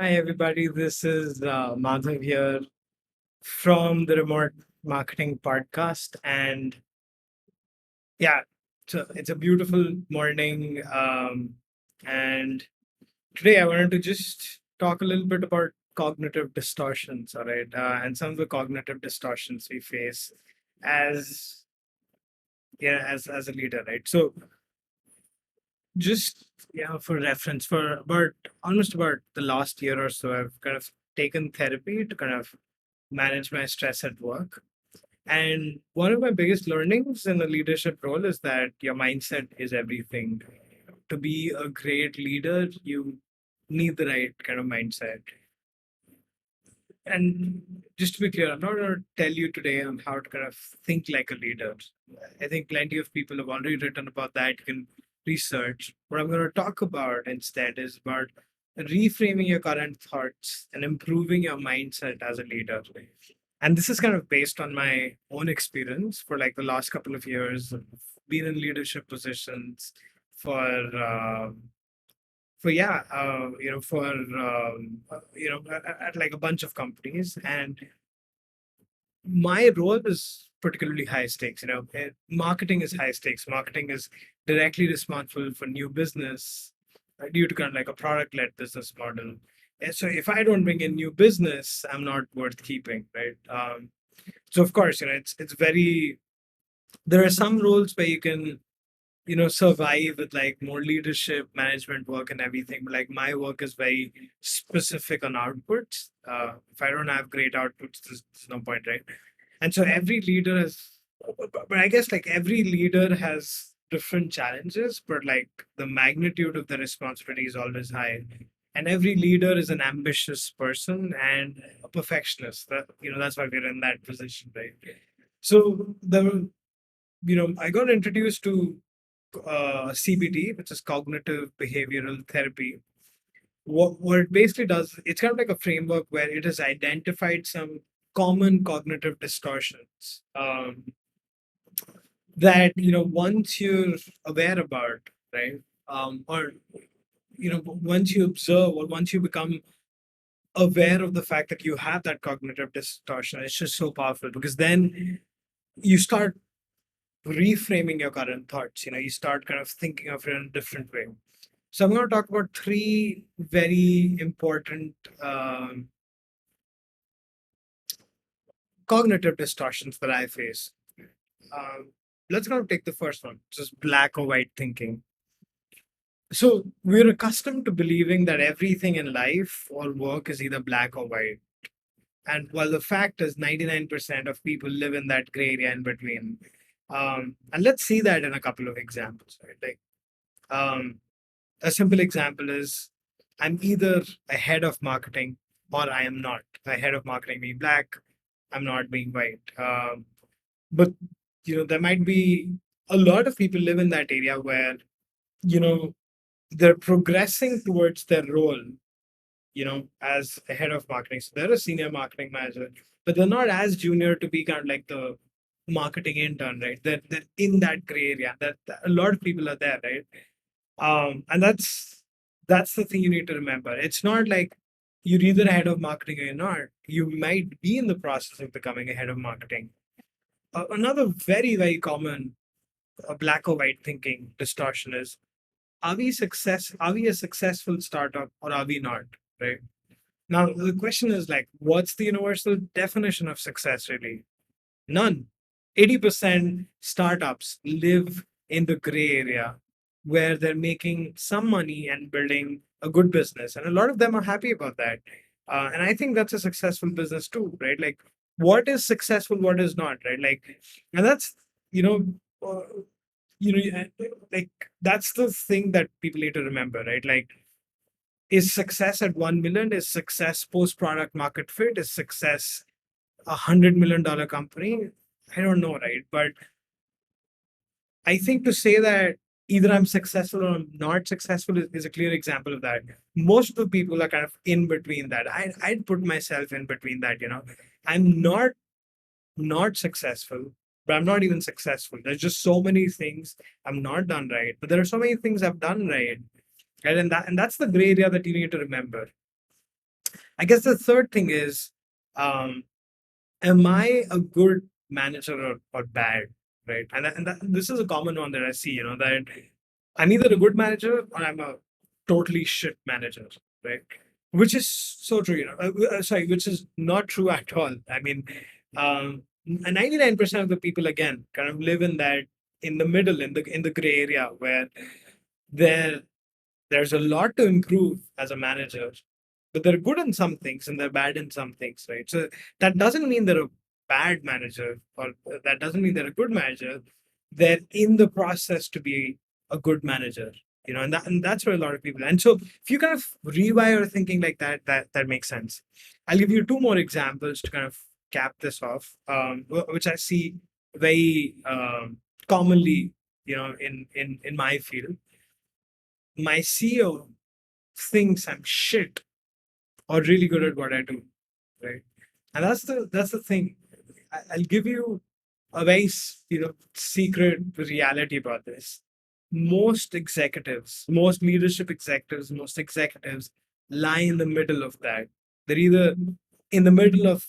Hi, everybody. This is Madhav here from the Remote Marketing Podcast. And yeah, so it's a beautiful morning. And today I wanted to just talk a little bit about cognitive distortions, all right, and some of the cognitive distortions we face as as a leader, right? So just for reference, for about the last year or so, I've kind of taken therapy to kind of manage my stress at work. And one of my biggest learnings in the leadership role is that your mindset is everything. To be a great leader, you need the right kind of mindset. And just to be clear, I'm not going to tell you today on how to kind of think like a leader. I think plenty of people have already written about that. You can research. What I'm going to talk about instead is about reframing your current thoughts and improving your mindset as a leader. And this is kind of based on my own experience for like the last couple of years. I've been in leadership positions for at like a bunch of companies, and my role is particularly high stakes. Marketing is high stakes. Marketing is directly responsible for new business due to kind of like a product led business model. And so if I don't bring in new business, I'm not worth keeping, right? So of course, it's very, there are some roles where you can survive with like more leadership management work and everything, but like my work is very specific on outputs. If I don't have great outputs, there's no point, right? And so every leader has, but I guess like every leader has different challenges, but like the magnitude of the responsibility is always high. And every leader is an ambitious person and a perfectionist. That's why we're in that position, right? So I got introduced to CBT, which is cognitive behavioral therapy. What it basically does, it's kind of like a framework where it has identified some common cognitive distortions that once you're aware about, right, or once you observe or once you become aware of the fact that you have that cognitive distortion, it's just so powerful because then you start reframing your current thoughts. You start kind of thinking of it in a different way. So I'm going to talk about three very important cognitive distortions that I face. Um, let's kind of take the first one, which is black or white thinking. So we're accustomed to believing that everything in life or work is either black or white. And while the fact is 99% of people live in that gray area in between. And let's see that in a couple of examples, right? Like a simple example is I'm either a head of marketing or I am not. A head of marketing being black, I'm not being white. But there might be a lot of people live in that area where you know they're progressing towards their role, as a head of marketing. So they're a senior marketing manager, but they're not as junior to be kind of like the marketing intern, right? They're in that gray area. That a lot of people are there, right? And that's the thing you need to remember. It's not like you're either a head of marketing or you're not. You might be in the process of becoming a head of marketing. Another very, very common black or white thinking distortion is, are we a successful startup or are we not? Right. Now the question is like, what's the universal definition of success really? None. 80% startups live in the gray area where they're making some money and building a good business. And a lot of them are happy about that. And I think that's a successful business too, right? Like, what is successful, what is not, right? Like, and that's, you know, uh, like, that's the thing that people need to remember, right? Like, is success at 1 million? Is success post product market fit? Is success $100 million company? I don't know, right? But I think to say that either I'm successful or I'm not successful is a clear example of that. Most of the people are kind of in between that. I'd put myself in between that. I'm not successful, but I'm not even successful. There's just so many things I'm not done right, but there are so many things I've done right. And that's the gray area that you need to remember. I guess the third thing is, um, am I a good manager or bad? Right. This is a common one that I see, that I'm either a good manager or I'm a totally shit manager. Right. Which is so true, sorry, which is not true at all. I mean, 99% of the people, again, kind of live in that, in the middle, in the gray area where they're there's a lot to improve as a manager, but they're good in some things and they're bad in some things, right? So that doesn't mean they're a bad manager, or that doesn't mean they're a good manager. They're in the process to be a good manager, and that's where a lot of people. And so if you kind of rewire thinking like that, that makes sense. I'll give you two more examples to kind of cap this off, which I see very commonly, in my field. My CEO thinks I'm shit or really good at what I do, right? And that's the thing. I'll give you a very secret reality about this. Most leadership executives, most executives lie in the middle of that. They're either in the middle of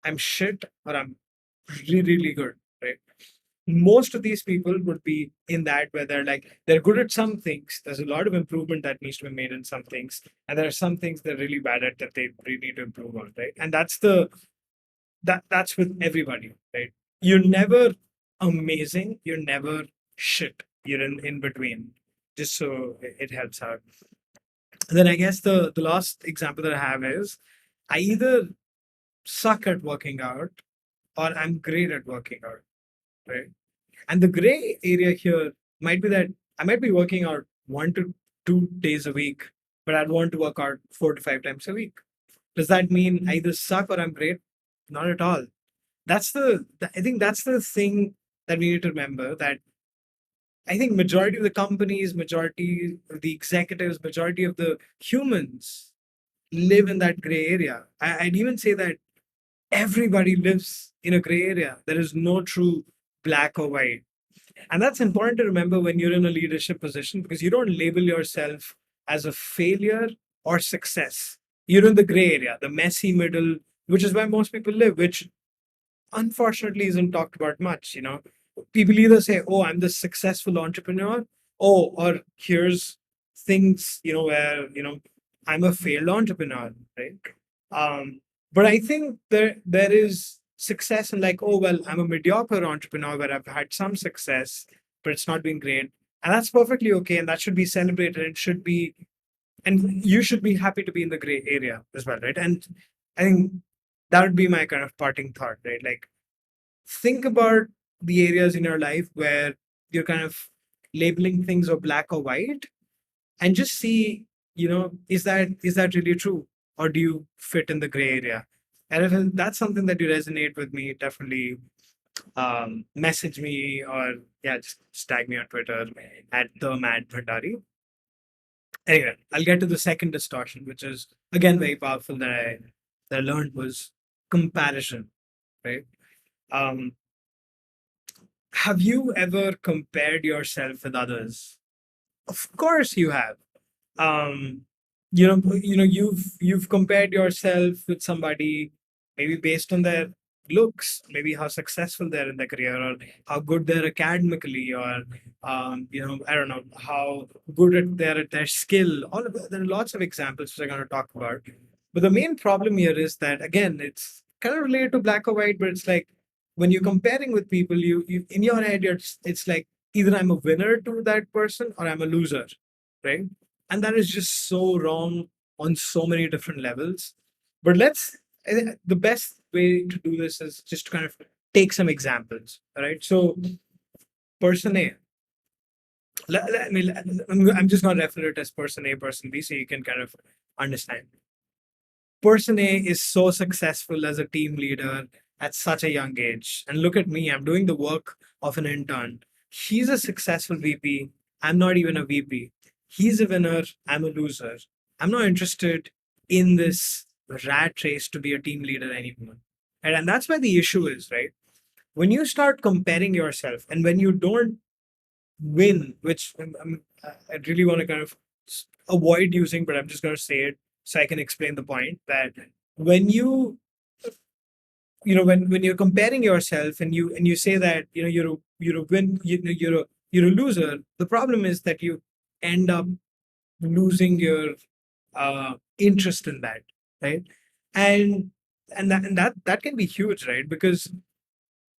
I'm shit or I'm really really good, right? Most of these people would be in that where they're good at some things. There's a lot of improvement that needs to be made in some things, and there are some things they're really bad at that they really need to improve on, right? And that's with everybody, right? You're never amazing, you're never shit, you're in between, just so it helps out. And then I guess the last example that I have is, I either suck at working out or I'm great at working out, right? And the gray area here might be that I might be working out 1 to 2 days a week, but I'd want to work out 4 to 5 times a week. Does that mean I either suck or I'm great? Not at all. I think that's the thing that we need to remember, that I think majority of the companies, majority of the executives, majority of the humans live in that gray area. I'd even say that everybody lives in a gray area. There is no true black or white. And that's important to remember when you're in a leadership position, because you don't label yourself as a failure or success. You're in the gray area, the messy middle, which is where most people live, which unfortunately isn't talked about much. People either say, oh, I'm the successful entrepreneur, or here's things, where, I'm a failed entrepreneur, right? But I think there is success in, like, oh well, I'm a mediocre entrepreneur where I've had some success, but it's not been great. And that's perfectly okay. And that should be celebrated. It should be, and you should be happy to be in the gray area as well, right? And I think that would be my kind of parting thought, right? Like, think about the areas in your life where you're kind of labeling things or black or white, and just see, is that really true, or do you fit in the gray area? And if that's something that you resonate with me, definitely message me, or yeah, just tag me on Twitter at the Mad Bhandari. Anyway, I'll get to the second distortion, which is again very powerful, that I learned, was comparison, right? Um, have you ever compared yourself with others? Of course you have. um you've compared yourself with somebody, maybe based on their looks, maybe how successful they're in their career, or how good they're academically, or I don't know how good they're at their skill. All of that, there are lots of examples which I'm going to talk about, but the main problem here is that, again, it's kind of related to black or white, but it's like, when you're comparing with people, you in your head, it's like, either I'm a winner to that person or I'm a loser, right? And that is just so wrong on so many different levels. But I think the best way to do this is just to kind of take some examples, right? So, person A, I'm just going to refer it as person A, person B, so you can kind of understand. Person A is so successful as a team leader at such a young age. And look at me, I'm doing the work of an intern. He's a successful VP. I'm not even a VP. He's a winner. I'm a loser. I'm not interested in this rat race to be a team leader anymore. And that's where the issue is, right? When you start comparing yourself, and when you don't win, which I really want to kind of avoid using, but I'm just going to say it. so I can explain the point that when when you're comparing yourself and you say that you're a win you're a loser, the problem is that you end up losing your interest in that, right? and and that can be huge, right? Because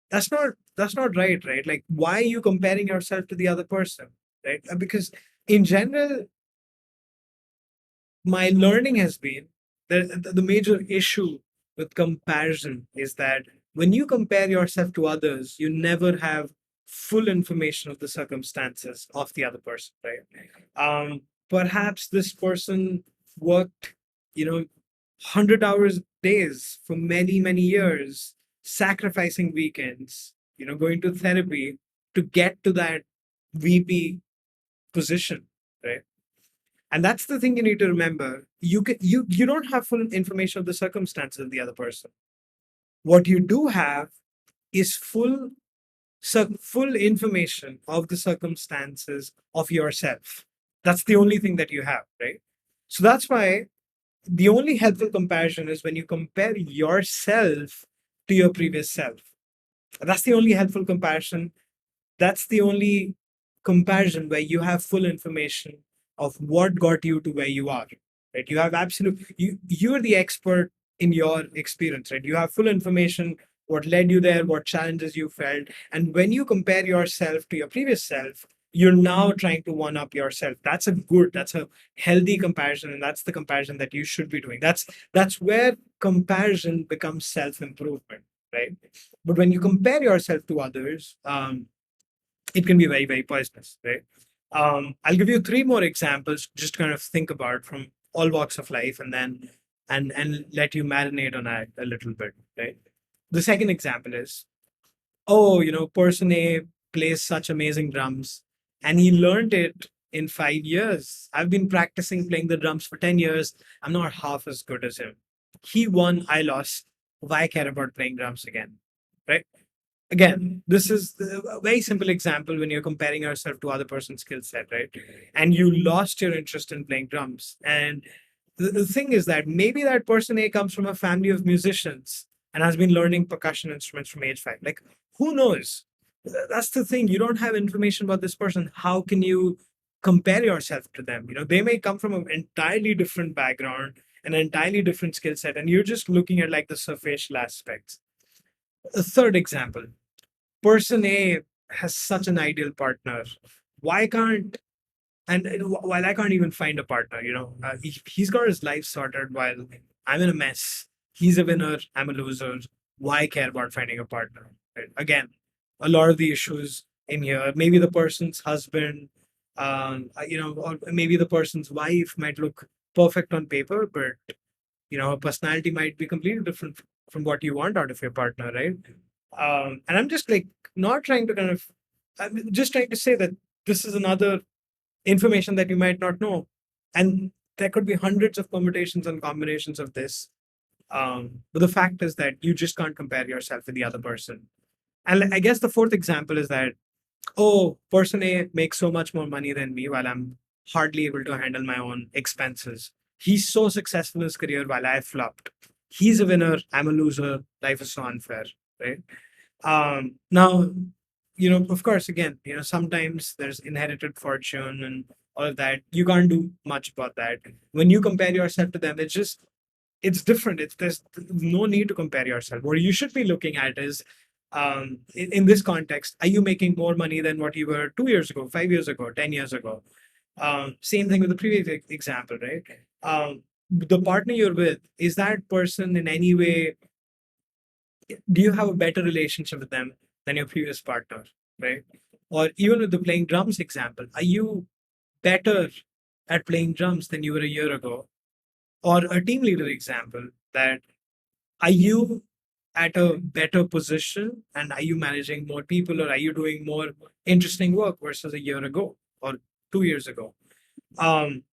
that's not right? Like, why are you comparing yourself to the other person, right? Because in general, my learning has been that the major issue with comparison is that when you compare yourself to others, you never have full information of the circumstances of the other person, right? Perhaps this person worked, 100 hours days for many, many years, sacrificing weekends, going to therapy to get to that VP position, right? And that's the thing you need to remember. You don't have full information of the circumstances of the other person. What you do have is full information of the circumstances of yourself. That's the only thing that you have, right? So that's why the only helpful comparison is when you compare yourself to your previous self. That's the only helpful comparison. That's the only comparison where you have full information of what got you to where you are, right? You have you're the expert in your experience, right? You have full information, what led you there, what challenges you felt. And when you compare yourself to your previous self, you're now trying to one up yourself. That's a healthy comparison, and that's the comparison that you should be doing. That's where comparison becomes self-improvement, right? But when you compare yourself to others, it can be very, very poisonous, right? I'll give you three more examples, just kind of think about from all walks of life, and then and let you marinate on that a little bit, right? The second example is, oh, person A plays such amazing drums, and he learned it in 5 years. I've been practicing playing the drums for 10 years. I'm not half as good as him. He won, I lost. Why care about playing drums again? Right? Again, this is a very simple example when you're comparing yourself to other person's skill set, right? And you lost your interest in playing drums. And the thing is that maybe that person A comes from a family of musicians and has been learning percussion instruments from age 5. Like, who knows? That's the thing. You don't have information about this person. How can you compare yourself to them? They may come from an entirely different background, an entirely different skill set, and you're just looking at like the superficial aspects. A third example, person A has such an ideal partner. Why can't while I can't even find a partner, he's got his life sorted while I'm in a mess. He's a winner, I'm a loser. Why care about finding a partner? Right? Again, a lot of the issues in here, maybe the person's husband, or maybe the person's wife might look perfect on paper, but her personality might be completely different from what you want out of your partner, right? And I'm just like not trying to I'm just trying to say that this is another information that you might not know. And there could be hundreds of permutations and combinations of this. But the fact is that you just can't compare yourself with the other person. And I guess the fourth example is that, oh, person A makes so much more money than me while I'm hardly able to handle my own expenses. He's so successful in his career while I flopped. He's a winner, I'm a loser. Life is so unfair, right? Now, of course, again, sometimes there's inherited fortune and all of that. You can't do much about that. When you compare yourself to them, it's different. There's no need to compare yourself. What you should be looking at is, in this context, are you making more money than what you were 2 years ago, 5 years ago, 10 years ago? Same thing with the previous example, right? The partner you're with, is that person in any way, do you have a better relationship with them than your previous partner, right? Or even with the playing drums example, are you better at playing drums than you were a year ago? Or a team leader example, that are you at a better position and are you managing more people, or are you doing more interesting work versus a year ago or 2 years ago? Um,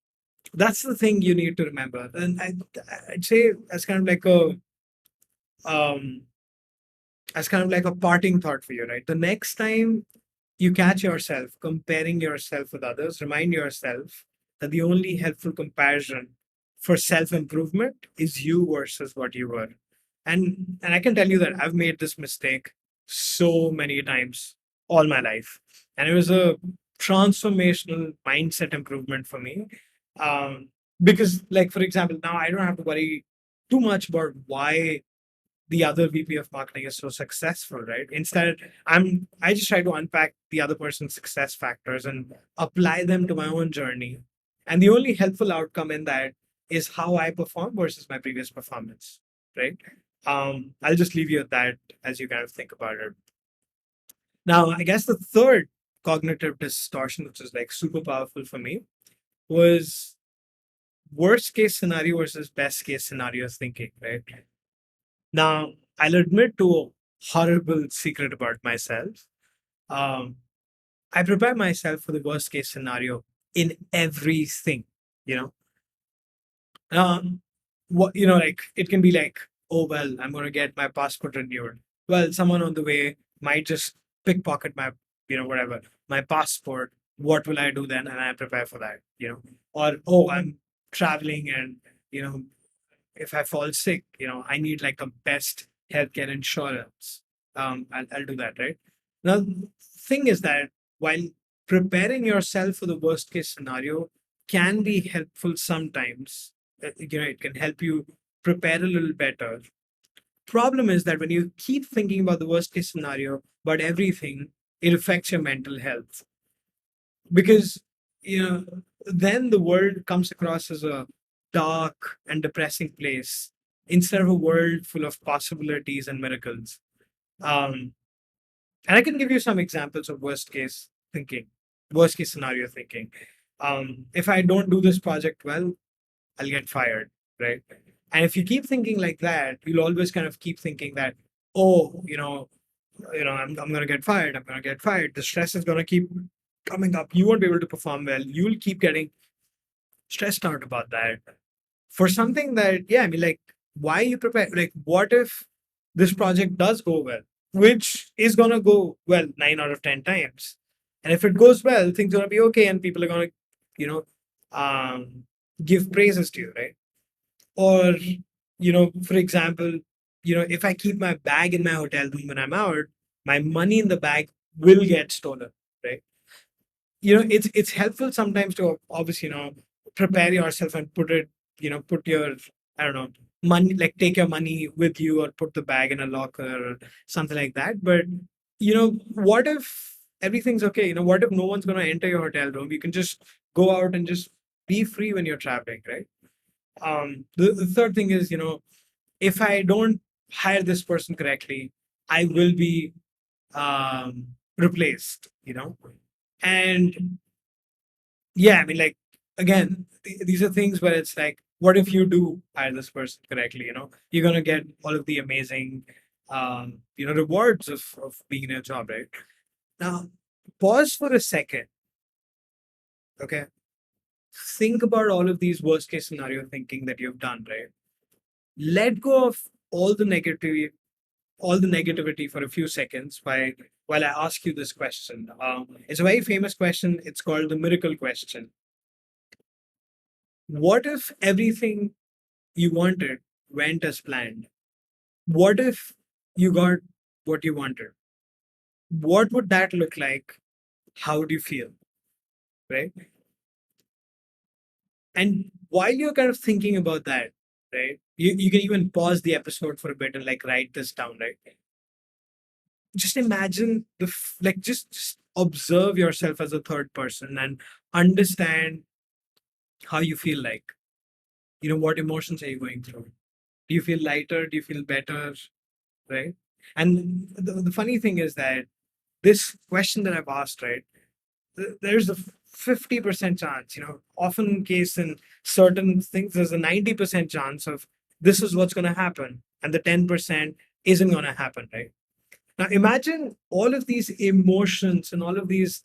that's the thing you need to remember. And I'd say um, as kind of like a parting thought for you, right? The next time you catch yourself comparing yourself with others, remind yourself that the only helpful comparison for self improvement is you versus what you were. And I can tell you that I've made this mistake so many times all my life. And it was a transformational mindset improvement for me. Um, because, like, for example, now I don't have to worry too much about why the other VP of marketing is so successful, right? Instead, I just try to unpack the other person's success factors and apply them to my own journey. And the only helpful outcome in that is how I perform versus my previous performance, right? I'll just leave you at that as you kind of think about it. Now, I guess the third cognitive distortion, which is like super powerful for me, was worst case scenario versus best case scenario thinking, right? Now, I'll admit to a horrible secret about myself. Um, I prepare myself for the worst case scenario in everything, you know. What like it can be like, oh well, I'm gonna get my passport renewed. Well, someone on the way might just pickpocket my, whatever, my passport. What will I do then? And I prepare for that, Or oh, I'm traveling and you know if I fall sick, I need like a best healthcare insurance. I'll do that, right? Now, thing is that while preparing yourself for the worst case scenario can be helpful sometimes, it can help you prepare a little better. Problem is that when you keep thinking about the worst case scenario, about everything, it affects your mental health because then the world comes across as a dark and depressing place instead of a world full of possibilities and miracles. um, and I can give you some examples of worst case scenario thinking. If I don't do this project well, I'll get fired, right? And if you keep thinking like that, you'll always kind of keep thinking that, oh, I'm going to get fired. I'm going to get fired. The stress is going to keep coming up. You won't be able to perform well. You'll keep getting stressed out about that for something that, yeah, I mean, like, why you prepare? Like, what if this project does go well, which is going to go well 9 out of 10 times? And if it goes well, things are going to be okay and people are going to, you know, um, give praises to you, right? Or, for example, if I keep my bag in my hotel room when I'm out, my money in the bag will get stolen, right? It's helpful sometimes to obviously, prepare yourself and put it, put your, I don't know, money, like take your money with you or put the bag in a locker or something like that. But, what if everything's okay? What if no one's going to enter your hotel room? You can just go out and just be free when you're traveling, right? The third thing is, if I don't hire this person correctly, I will be replaced, and yeah, I mean, like, again, these are things where it's like, what if you do hire this person correctly? You're gonna get all of the amazing rewards of being in a job, right? Now, pause for a second. Okay, think about all of these worst case scenario thinking that you've done, right? Let go of all the negativity for a few seconds while I ask you this question. It's a very famous question. It's called the miracle question. What if everything you wanted went as planned? What if you got what you wanted? What would that look like? How would you feel? Right? And while you're kind of thinking about that, right? You can even pause the episode for a bit and like write this down, right? Just imagine just observe yourself as a third person and understand how you feel like. What emotions are you going through? Do you feel lighter? Do you feel better? Right? And the funny thing is that this question that I've asked, right, there's a 50% chance, often in case in certain things, there's a 90% chance of this is what's going to happen. And the 10% isn't going to happen, right? Now imagine all of these emotions and all of these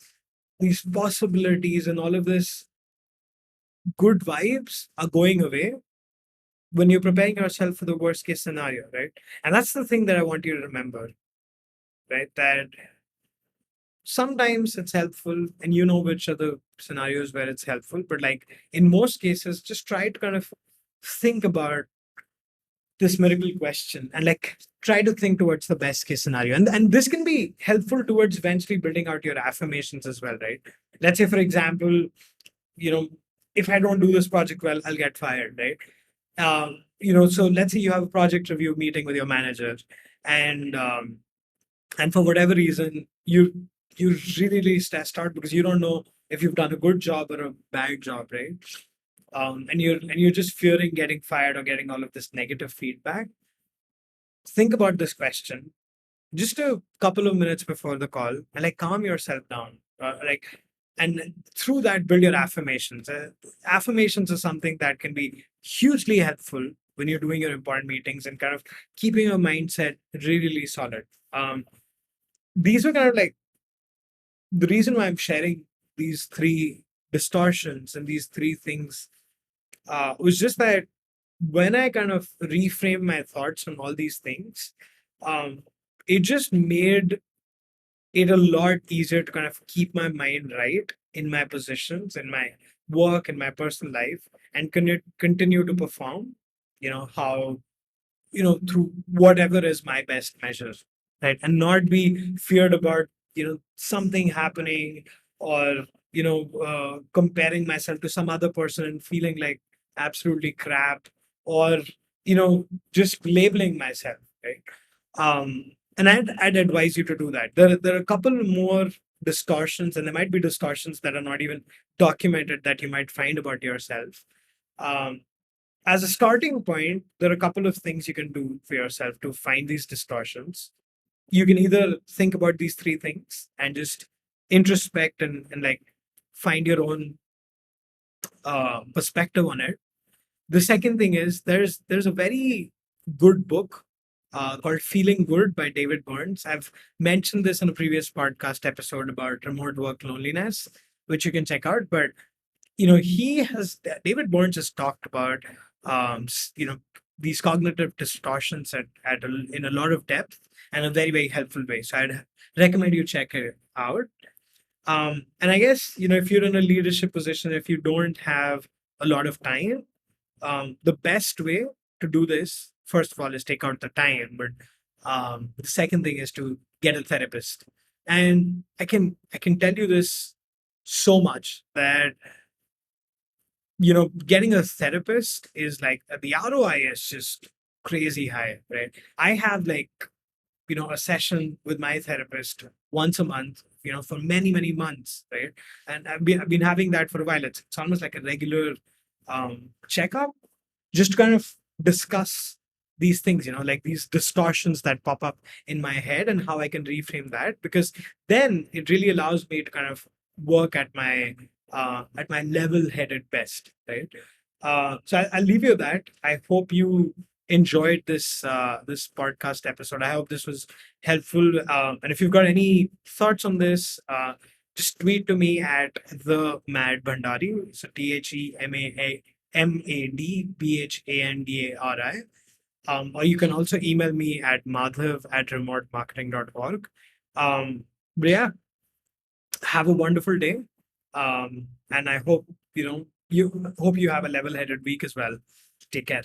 possibilities and all of this good vibes are going away when you're preparing yourself for the worst case scenario, right? And that's the thing that I want you to remember, right? That sometimes it's helpful and you know which are the scenarios where it's helpful, but like in most cases, just try to kind of think about this miracle question and like try to think towards the best case scenario. And this can be helpful towards eventually building out your affirmations as well, right? Let's say, for example, you know, if I don't do this project well, I'll get fired, right? So let's say you have a project review meeting with your manager, and and for whatever reason, you really stressed out because you don't know if you've done a good job or a bad job, right? And you're just fearing getting fired or getting all of this negative feedback. Think about this question just a couple of minutes before the call and like calm yourself down, and through that build your affirmations. Affirmations are something that can be hugely helpful when you're doing your important meetings and kind of keeping your mindset really solid. These are kind of like the reason why I'm sharing these three distortions and these three things was just that when I kind of reframe my thoughts on all these things, um, it just made it a lot easier to kind of keep my mind right in my positions, in my work, in my personal life, and continue to perform, how through whatever is my best measures, right? And not be feared about something happening, or comparing myself to some other person and feeling like absolutely crap, or just labeling myself, right? And I'd advise you to do that. There are a couple more distortions, and there might be distortions that are not even documented that you might find about yourself. um, as a starting point, there are a couple of things you can do for yourself to find these distortions. You can either think about these three things and just introspect and like find your own perspective on it. The second thing is there's a very good book called Feeling Good by David Burns. I've mentioned this in a previous podcast episode about remote work loneliness, which you can check out. But he has David Burns has talked about these cognitive distortions in a lot of depth and a very very helpful way. So I'd recommend you check it out. And I guess if you're in a leadership position, if you don't have a lot of time, the best way to do this, first of all, is take out the time. But the second thing is to get a therapist. And I can tell you this so much that getting a therapist is like the ROI is just crazy high, right? I have like a session with my therapist once a month, for many months, right? And I've been having that for a while. It's almost like a regular checkup, just to kind of discuss these things, like these distortions that pop up in my head and how I can reframe that, because then it really allows me to kind of work at my level-headed best, right? I'll leave you with that. I hope you enjoyed this podcast episode. I hope this was helpful. And if you've got any thoughts on this, just tweet to me at the Mad Bhandari. So TheMadBhandari. Or you can also email me at madhav@remotemarketing.org. But yeah, have a wonderful day. And I hope you have a level-headed week as well. Take care.